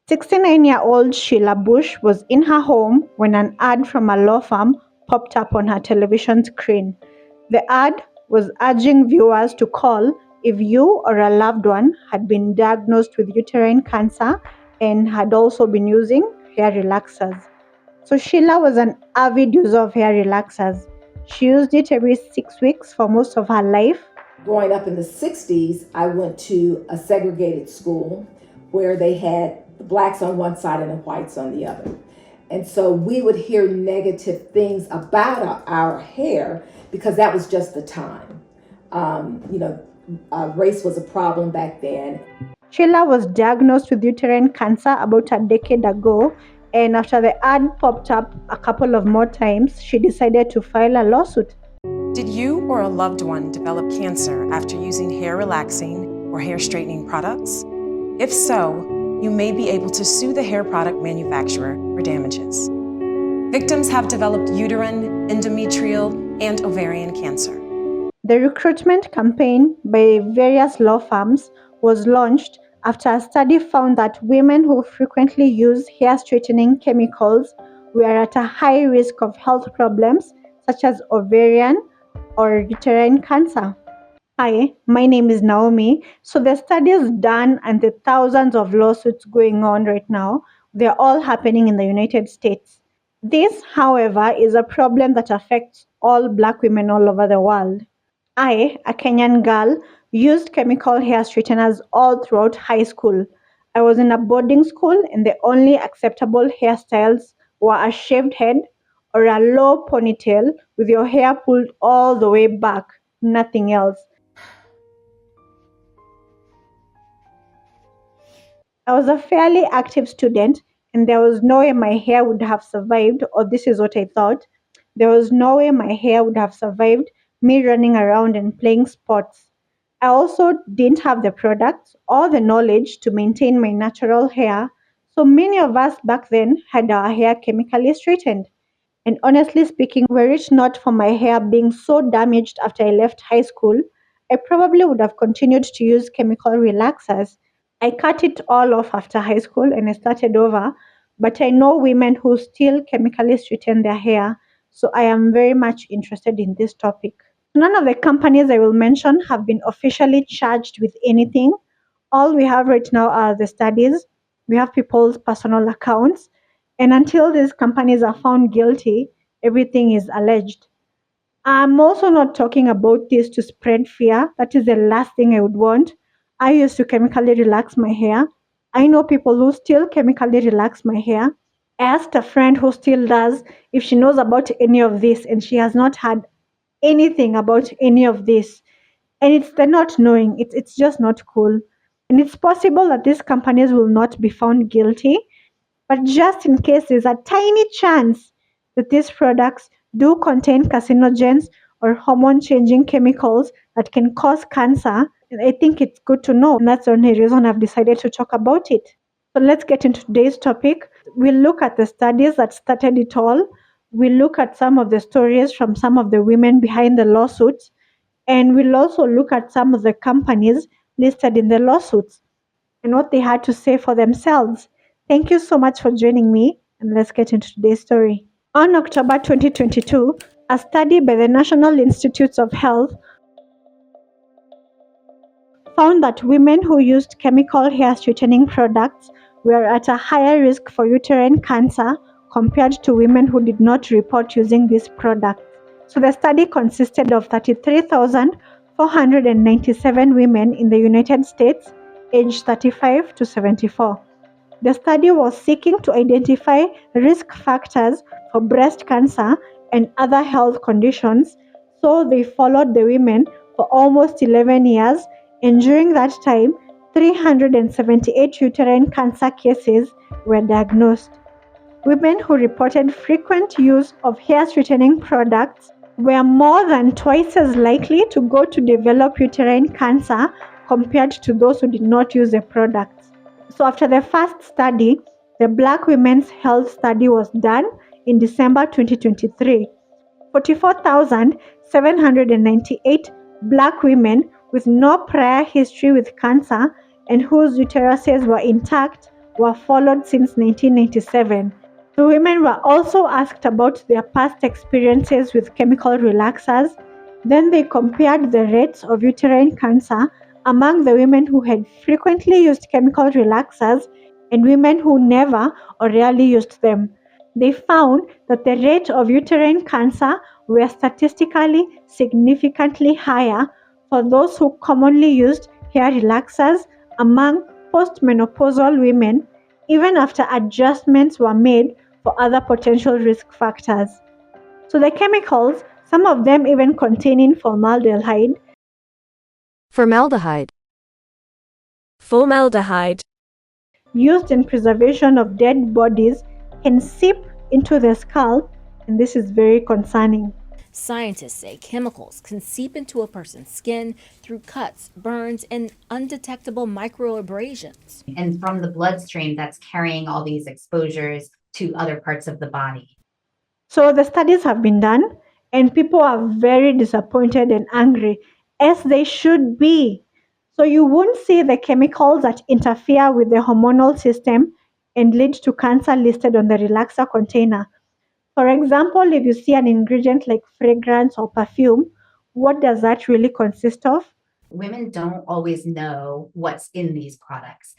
69-year-old Sheila Bush was in her home when an ad from a law firm popped up on her television screen. The ad was urging viewers to call if you or a loved one had been diagnosed with uterine cancer and had also been using hair relaxers. So Sheila was an avid user of hair relaxers. She used it every 6 weeks for most of her life. Growing up in the 60s, I went to a segregated school where they had the blacks on one side and the whites on the other. And so we would hear negative things about our hair because that was just the time. Race was a problem back then. Sheila was diagnosed with uterine cancer about a decade ago, and after the ad popped up a couple of more times, she decided to file a lawsuit. Did you or a loved one develop cancer after using hair relaxing or hair straightening products? If so, you may be able to sue the hair product manufacturer for damages. Victims have developed uterine, endometrial, and ovarian cancer. The recruitment campaign by various law firms was launched after a study found that women who frequently use hair straightening chemicals were at a high risk of health problems such as ovarian or uterine cancer. Hi, my name is Naomi. So the studies done and the thousands of lawsuits going on right now, they're all happening in the United States. This, however, is a problem that affects all Black women all over the world. I, a Kenyan girl, used chemical hair straighteners all throughout high school. I was in a boarding school and the only acceptable hairstyles were a shaved head or a low ponytail with your hair pulled all the way back, nothing else. I was a fairly active student, and there was no way my hair would have survived, or this is what I thought. There was no way my hair would have survived me running around and playing sports. I also didn't have the products or the knowledge to maintain my natural hair, so many of us back then had our hair chemically straightened. And honestly speaking, were it not for my hair being so damaged after I left high school, I probably would have continued to use chemical relaxers. I cut it all off after high school and I started over, but I know women who still chemically straighten their hair, so I am very much interested in this topic. None of the companies I will mention have been officially charged with anything. All we have right now are the studies, we have people's personal accounts, and until these companies are found guilty, everything is alleged. I'm also not talking about this to spread fear. That is the last thing I would want. I used to chemically relax my hair. I know people who still chemically relax my hair. I asked a friend who still does if she knows about any of this, and she has not had anything about any of this. And it's the not knowing, it's just not cool. And it's possible that these companies will not be found guilty, but just in case there's a tiny chance that these products do contain carcinogens or hormone changing chemicals that can cause cancer, I think it's good to know. And that's the only reason I've decided to talk about it. So let's get into today's topic. We'll look at the studies that started it all. We'll look at some of the stories from some of the women behind the lawsuits. And we'll also look at some of the companies listed in the lawsuits and what they had to say for themselves. Thank you so much for joining me, and let's get into today's story. On October 2022, a study by the National Institutes of Health found that women who used chemical hair straightening products were at a higher risk for uterine cancer compared to women who did not report using these products. So the study consisted of 33,497 women in the United States aged 35 to 74. The study was seeking to identify risk factors for breast cancer and other health conditions, so they followed the women for almost 11 years, and during that time, 378 uterine cancer cases were diagnosed. Women who reported frequent use of hair straightening products were more than twice as likely to go to develop uterine cancer compared to those who did not use the products. So after the first study, the Black Women's Health Study was done in December 2023. 44,798 Black women with no prior history with cancer and whose uteruses were intact were followed since 1997. The women were also asked about their past experiences with chemical relaxers. Then they compared the rates of uterine cancer among the women who had frequently used chemical relaxers and women who never or rarely used them. They found that the rate of uterine cancer were statistically significantly higher for those who commonly used hair relaxers among postmenopausal women, even after adjustments were made for other potential risk factors. So the chemicals, some of them even containing formaldehyde. Formaldehyde. Formaldehyde. Used in preservation of dead bodies can seep into the scalp, and this is very concerning. Scientists say chemicals can seep into a person's skin through cuts, burns, and undetectable microabrasions. And from the bloodstream that's carrying all these exposures to other parts of the body. So the studies have been done, and people are very disappointed and angry, as they should be. So you won't see the chemicals that interfere with the hormonal system and lead to cancer listed on the relaxer container. For example, if you see an ingredient like fragrance or perfume, what does that really consist of? Women don't always know what's in these products.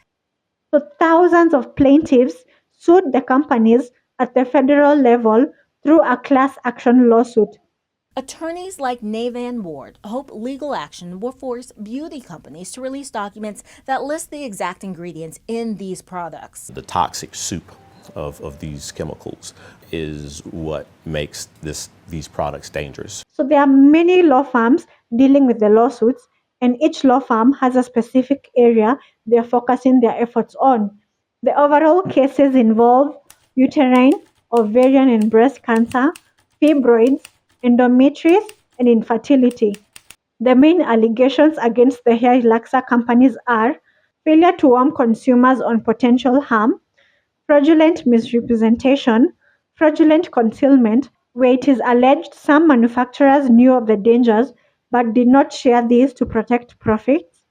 So thousands of plaintiffs sued the companies at the federal level through a class action lawsuit. Attorneys like Navan Ward hope legal action will force beauty companies to release documents that list the exact ingredients in these products. The toxic soup of these chemicals is what makes these products dangerous. So there are many law firms dealing with the lawsuits, and each law firm has a specific area they're focusing their efforts on. The overall cases involve uterine, ovarian and breast cancer, fibroids, endometriosis, and infertility. The main allegations against the hair relaxer companies are failure to warn consumers on potential harm, fraudulent misrepresentation, fraudulent concealment, where it is alleged some manufacturers knew of the dangers but did not share these to protect profits,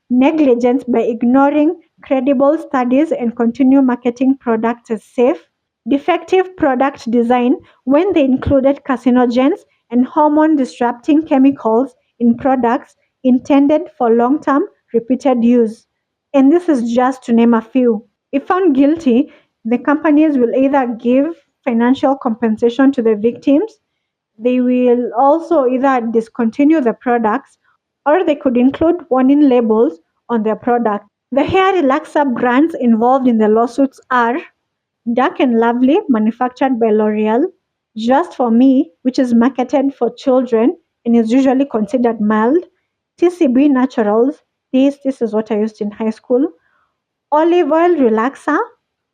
negligence by ignoring credible studies and continue marketing products as safe, defective product design when they included carcinogens and hormone disrupting chemicals in products intended for long term repeated use. And this is just to name a few. If found guilty, the companies will either give financial compensation to the victims, they will also either discontinue the products, or they could include warning labels on their product. The hair relaxer brands involved in the lawsuits are Dark and Lovely, manufactured by L'Oreal, Just for Me, which is marketed for children and is usually considered mild, TCB Naturals, this is what I used in high school, Olive Oil Relaxer,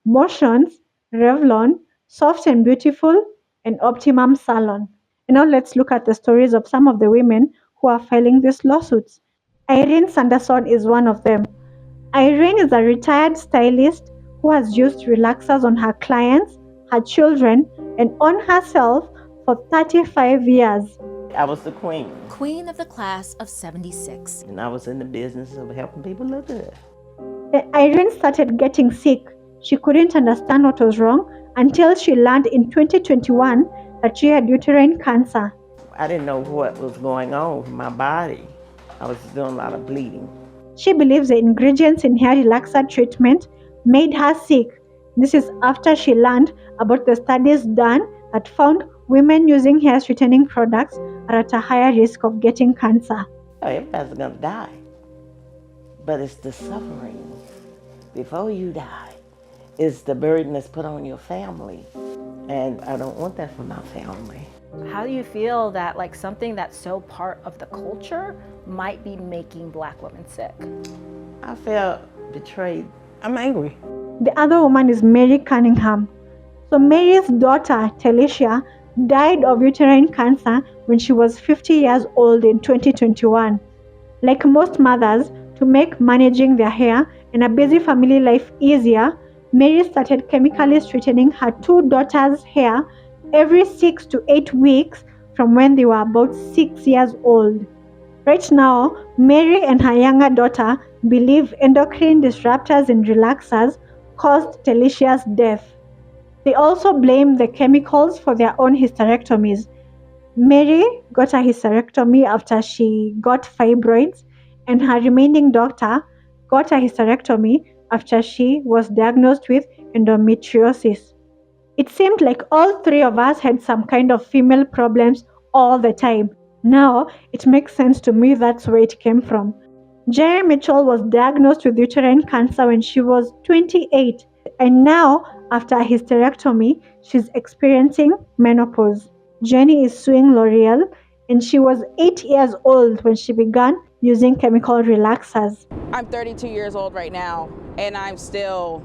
Motions, Revlon, Soft and Beautiful, and Optimum Salon. And now let's look at the stories of some of the women who are filing these lawsuits. Irene Sanderson is one of them. Irene is a retired stylist who has used relaxers on her clients, her children, and on herself for 35 years. I was the queen, Queen of the class of 76. and I was in the business of helping people look good. Irene started getting sick. She couldn't understand what was wrong until she learned in 2021 that she had uterine cancer. I didn't know what was going on with my body. I was doing a lot of bleeding. She believes the ingredients in hair relaxer treatment made her sick. This is after she learned about the studies done that found women using hair straightening products are at a higher risk of getting cancer. Oh, everybody's gonna die. But it's the suffering before you die. It's the burden that's put on your family. And I don't want that for my family. How do you feel that like something that's so part of the culture might be making Black women sick? I felt betrayed. I'm angry. The other woman is Mary Cunningham. So Mary's daughter, Talisha, died of uterine cancer when she was 50 years old in 2021. Like most mothers, to make managing their hair and a busy family life easier, Mary started chemically straightening her two daughters' hair every 6 to 8 weeks from when they were about 6 years old. Right now, Mary and her younger daughter believe endocrine disruptors and relaxers caused Telicia's death. They also blamed the chemicals for their own hysterectomies. Mary got a hysterectomy after she got fibroids, and her remaining daughter got a hysterectomy after she was diagnosed with endometriosis. It seemed like all three of us had some kind of female problems all the time. Now it makes sense to me that's where it came from. Jerry Mitchell was diagnosed with uterine cancer when she was 28, and now, after a hysterectomy, she's experiencing menopause. Jenny is suing L'Oreal, and she was 8 years old when she began using chemical relaxers. I'm 32 years old right now, and I'm still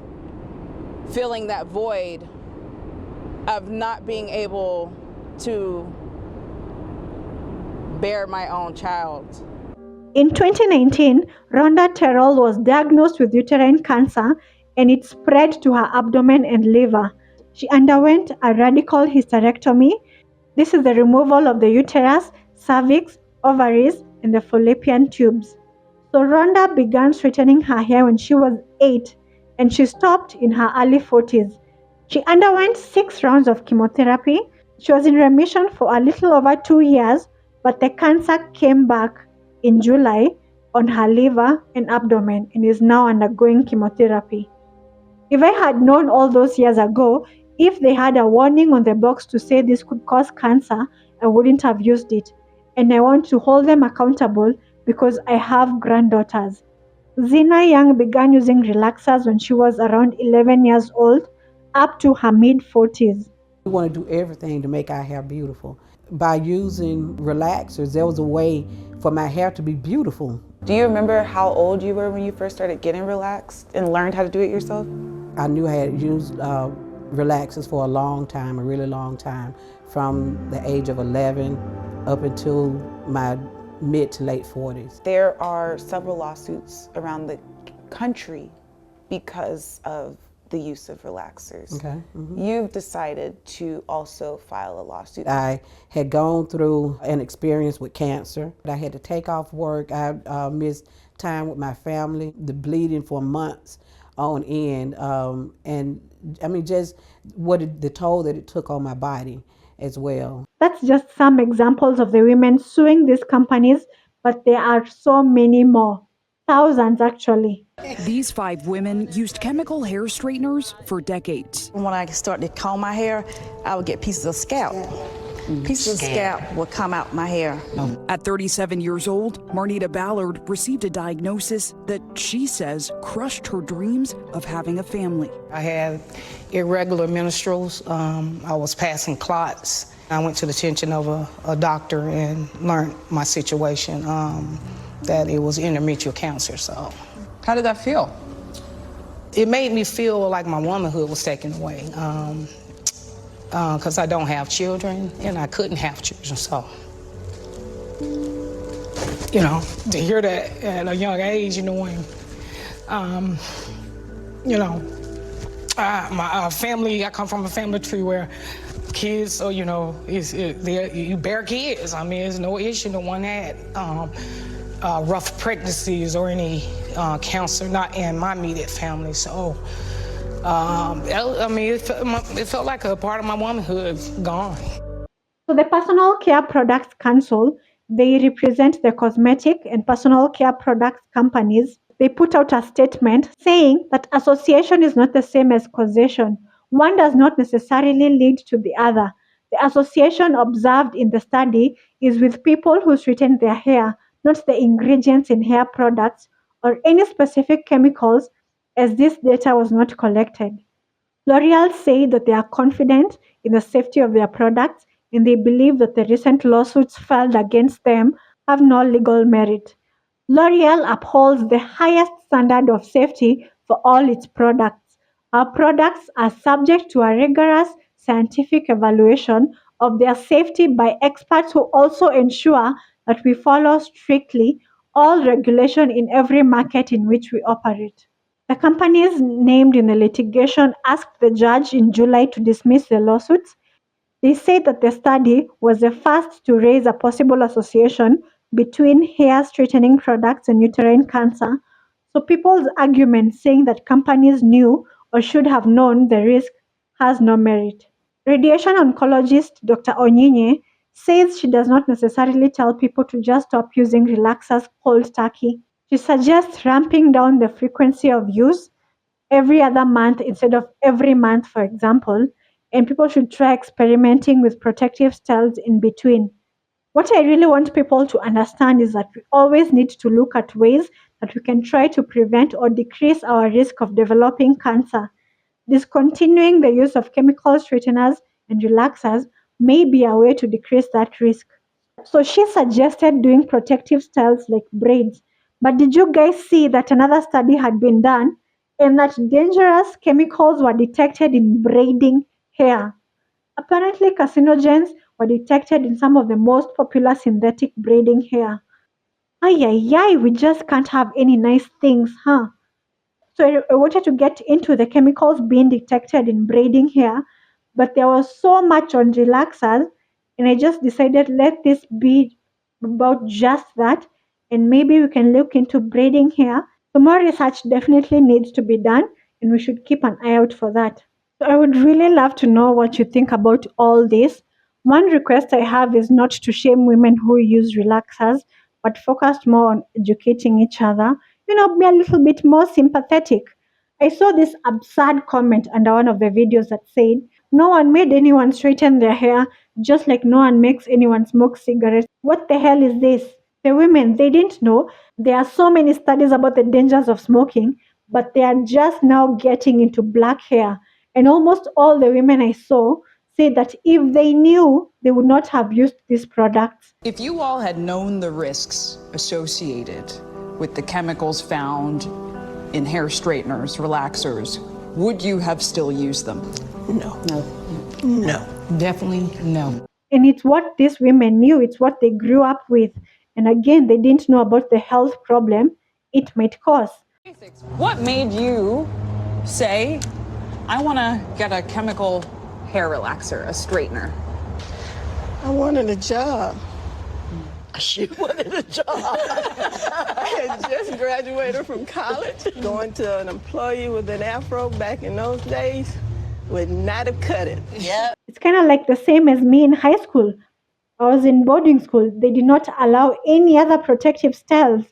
feeling that void of not being able to bear my own child. In 2019, Rhonda Terrell was diagnosed with uterine cancer and it spread to her abdomen and liver. She underwent a radical hysterectomy. This is the removal of the uterus, cervix, ovaries, and the fallopian tubes. So Rhonda began straightening her hair when she was 8 and she stopped in her early 40s. She underwent 6 rounds of chemotherapy. She was in remission for a little over 2 years, but the cancer came back in July on her liver and abdomen and is now undergoing chemotherapy. If I had known all those years ago, if they had a warning on the box to say this could cause cancer, I wouldn't have used it. And I want to hold them accountable because I have granddaughters. Zina Young began using relaxers when she was around 11 years old, up to her mid-40s. We want to do everything to make our hair beautiful. By using relaxers, there was a way for my hair to be beautiful. Do you remember how old you were when you first started getting relaxed and learned how to do it yourself? I knew I had used relaxers for a long time, a really long time, from the age of 11 up until my mid to late 40s. There are several lawsuits around the country because of the use of relaxers. Okay. Mm-hmm. You've decided to also file a lawsuit. I had gone through an experience with cancer. I had to take off work. I missed time with my family, the bleeding for months on end, and I mean just the toll that it took on my body as well. That's just some examples of the women suing these companies, but there are so many more. Thousands, actually. These 5 women used chemical hair straighteners for decades. When I started to comb my hair, I would get pieces of scalp. Pieces of scalp would come out my hair. At 37 years old, Marnita Ballard received a diagnosis that she says crushed her dreams of having a family. I had irregular menstruals. I was passing clots. I went to the attention of a doctor and learned my situation, that it was endometrial cancer. So, How did that feel? it made me feel like my womanhood was taken away, because I don't have children and I couldn't have children. So, to hear that at a young age, my family, I come from a family tree where kids, so, you bear kids. I mean, it's no issue. No one had rough pregnancies or any cancer, not in my immediate family. So, it felt like a part of my womanhood gone. So the Personal Care Products Council, they represent the cosmetic and personal care products companies. They put out a statement saying that association is not the same as causation. One does not necessarily lead to the other. The association observed in the study is with people who straighten their hair, not the ingredients in hair products or any specific chemicals, as this data was not collected. L'Oreal say that they are confident in the safety of their products and they believe that the recent lawsuits filed against them have no legal merit. L'Oreal upholds the highest standard of safety for all its products. Our products are subject to a rigorous scientific evaluation of their safety by experts who also ensure that we follow strictly all regulation in every market in which we operate. The companies named in the litigation asked the judge in July to dismiss the lawsuits. They said that the study was the first to raise a possible association between hair straightening products and uterine cancer. So people's argument saying that companies knew or should have known the risk has no merit. Radiation oncologist Dr. Onyinye says she does not necessarily tell people to just stop using relaxers cold turkey. She suggests ramping down the frequency of use every other month instead of every month, for example, and people should try experimenting with protective styles in between. What I really want people to understand is that we always need to look at ways that we can try to prevent or decrease our risk of developing cancer. Discontinuing the use of chemical straighteners and relaxers may be a way to decrease that risk. So she suggested doing protective styles like braids. But did you guys see that another study had been done and that dangerous chemicals were detected in braiding hair? Apparently, carcinogens were detected in some of the most popular synthetic braiding hair. Ay, ay, ay, we just can't have any nice things, huh? So I wanted to get into the chemicals being detected in braiding hair, but there was so much on relaxers, and I just decided let this be about just that, and maybe we can look into braiding hair. So more research definitely needs to be done, and we should keep an eye out for that. So I would really love to know what you think about all this. One request I have is not to shame women who use relaxers, but focus more on educating each other. Be a little bit more sympathetic. I saw this absurd comment under one of the videos that said, no one made anyone straighten their hair, just like no one makes anyone smoke cigarettes. What the hell is this? The women, they didn't know. There are so many studies about the dangers of smoking, but they are just now getting into black hair. And almost all the women I saw said that if they knew, they would not have used these products. If you all had known the risks associated with the chemicals found in hair straighteners, relaxers, would you have still used them? No. No. Definitely no. And it's what these women knew, it's what they grew up with. And again, they didn't know about the health problem it might cause. What made you say, I want to get a chemical hair relaxer, a straightener? I wanted a job. She wanted a job. I had just graduated from college. Going to an employee with an afro back in those days would not have cut it. Yep. It's kind of like the same as me in high school. I was in boarding school. They did not allow any other protective styles.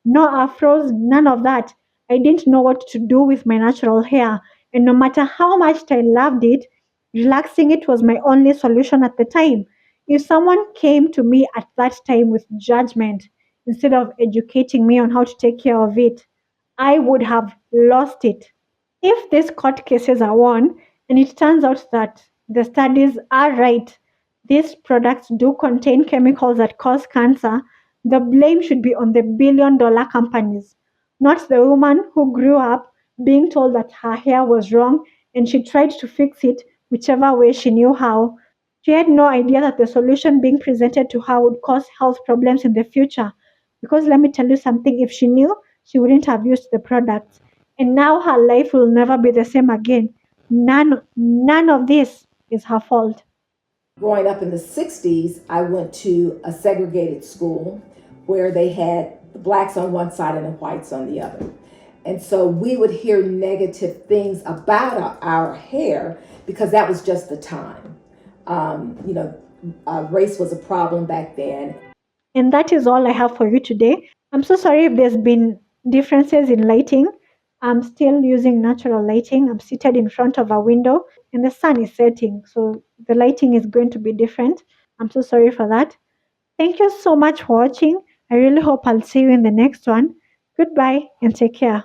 No afros, none of that. I didn't know what to do with my natural hair. And no matter how much I loved it, relaxing it was my only solution at the time. If someone came to me at that time with judgment instead of educating me on how to take care of it, I would have lost it. If these court cases are won, and it turns out that the studies are right, these products do contain chemicals that cause cancer, the blame should be on the billion-dollar companies, not the woman who grew up being told that her hair was wrong and she tried to fix it whichever way she knew how. She had no idea that the solution being presented to her would cause health problems in the future. Because let me tell you something, if she knew, she wouldn't have used the products. And now her life will never be the same again. None of this is her fault. Growing up in the 60s, I went to a segregated school where they had the blacks on one side and the whites on the other. And so we would hear negative things about our hair because that was just the time. Race was a problem back then. And that is all I have for you today. I'm so sorry if there's been differences in lighting. I'm still using natural lighting. I'm seated in front of a window and the sun is setting. So the lighting is going to be different. I'm so sorry for that. Thank you so much for watching. I really hope I'll see you in the next one. Goodbye and take care.